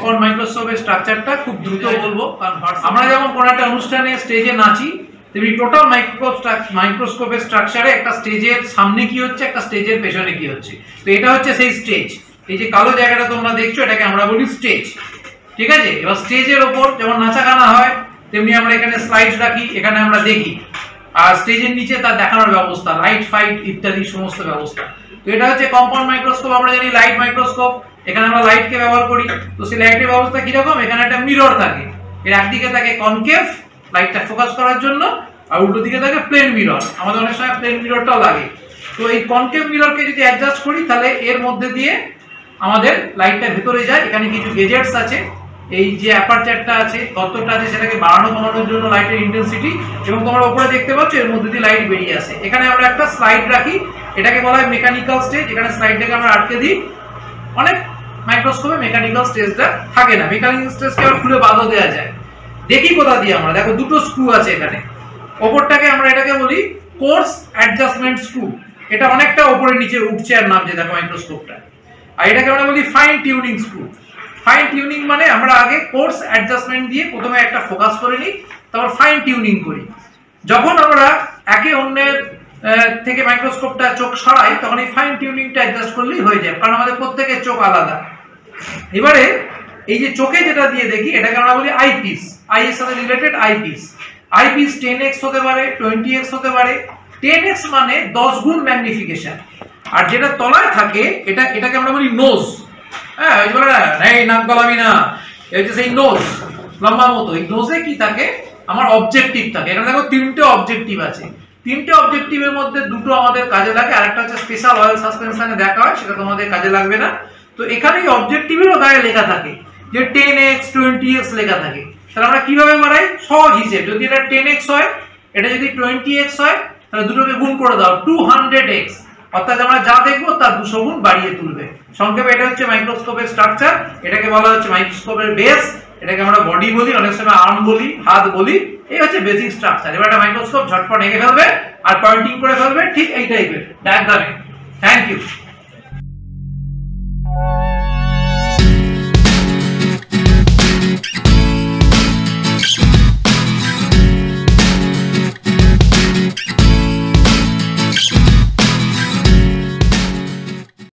Compound মাইক্রোস্কোপের স্ট্রাকচারটা খুব দ্রুত বলবো, কারণ আমরা যেমন কোনো একটা অনুষ্ঠানে স্টেজে নাচি, তেমনি টোটাল মাইক্রোস্কোপের স্ট্রাকচারে একটা স্টেজের সামনে কি হচ্ছে, একটা স্টেজের পেছনে কি হচ্ছে। তো এটা হচ্ছে সেই স্টেজ। এই যে কালো জায়গাটা তোমরা দেখছো, এটাকে আমরা বলি স্টেজ, ঠিক আছে। এবার স্টেজের ওপর যেমন নাচা গানা হয়, তেমনি আমরা এখানে স্লাইড রাখি, এখানে আমরা দেখি, আর স্টেজের নিচে তার দেখানোর ব্যবস্থা, লাইট ফাইট ইত্যাদি সমস্ত ব্যবস্থা। তো এটা হচ্ছে কম্পাউন্ড মাইক্রোস্কোপ। আমরা জানি লাইট মাইক্রোস্কোপ, এখানে আমরা লাইটকে ব্যবহার করি। তো সেই লাইটের ব্যবস্থা কিরকম, এখানে একটা মিরর থাকে, এর একদিকে থাকে কনকেভ লাইটটা ফোকাস করার জন্য, আর উল্টো দিকে থাকে প্লেন মিরর। আমাদের অনেক সময় প্লেন মিররটাও লাগে। তো এই কনকেভ মিররকে যদি অ্যাডজাস্ট করি, তাহলে এর মধ্যে দিয়ে আমাদের লাইটটা ভেতরে যায়। এখানে কিছু গেজেটস আছে, এই যে অ্যাপারচারটা আছে, গর্তটা আছে, সেটাকে বাড়ানো কমানোর জন্য লাইটের ইন্টেন্সিটি, এবং তোমরা উপরে দেখতে পাচ্ছ এর মধ্যে দিয়ে লাইট বেরিয়ে আসে। এখানে আমরা একটা স্লাইড রাখি, এটাকে বলা হয় মেকানিক্যাল স্টেজ। এখানে স্লাইডটাকে আমরা আটকে দিই। অনেক মাইক্রোস্কোপে মেকানিক্যাল স্টেজটা থাকে না, মেকানিক্যাল স্টেজকে আবার খুলে বাঁধও দেওয়া যায়। দেখি কোথা দিয়ে আমরা, দেখো দুটো স্ক্রু আছে এখানে। ওপরটাকে আমরা এটাকে বলি কোর্স অ্যাডজাস্টমেন্ট স্ক্রু। এটা অনেকটা ওপরে নিচে উঠছে আর নামছে, দেখো মাইক্রোস্কোপটা। আর এটাকে আমরা বলি fine tuning screw. Fine tuning মানে আমরা আগে কোর্স অ্যাডজাস্টমেন্ট দিয়ে প্রথমে একটা ফোকাস করে নিই, তারপর ফাইন টিউনিং করি। যখন আমরা একে অন্যের থেকে মাইক্রোস্কোপটা চোখ সরাই, তখন এই ফাইন টিউনিংটা অ্যাডজাস্ট করলেই হয়ে যায়, কারণ আমাদের প্রত্যেকের চোখ আলাদা। এবারে এই যে চোখে যেটা দিয়ে দেখি, এটাকে আমরা বলি আইপিস। আই এর সাথে রিলেটেড আইপিস। আইপিস 10x হতে পারে, 20x হতে পারে। 10x মানে 10 গুণ ম্যাগনিফিকেশন। আর যেটা তলায় থাকে, এটাকে আমরা বলি নোজ। হ্যাঁ, ওই বলে না, এই নাক গলাবি না, এই হচ্ছে সেই নোজ, লম্বা মতো। এই নোজে কি থাকে, আমার অবজেক্টিভ থাকে। এখানে দেখো তিনটে অবজেক্টিভ আছে। তিনটে অবজেক্টিভের মধ্যে দুটো আমাদের কাজে লাগে, আরেকটা হচ্ছে স্পেশাল অয়েল সাসপেনশনে দেখা হয়, সেটা তোমাদের কাজে লাগবে না। তো এখানে এই অবজেক্টিভেরও গায়ে লেখা থাকে যে 10x 20x লেখা থাকে। তাহলে আমরা কিভাবে বাড়াই, সহজ হিসেব। যদি এটা 10x হয়, এটা যদি 20x হয়, তাহলে দুটোকে গুণ করে দাও 200x, অর্থাৎ আমরা যা দেখবো তার 200 গুণ বাড়িয়ে তুলবে। সংক্ষেপে এটা হচ্ছে মাইক্রোস্কোপের স্ট্রাকচার। এটাকে বলা হচ্ছে মাইক্রোস্কোপের বেস। এটাকে আমরা বডি বলি, অনেক সময় আর্ম বলি, হাত বলি। এই হচ্ছে বেসিক স্ট্রাকচার। এবার একটা মাইক্রোস্কোপ ঝটপট এঁকে ফেলবে আর পয়েন্টিং করে ফেলবে, ঠিক এই টাইপের ডায়াগ্রামে। Thank you.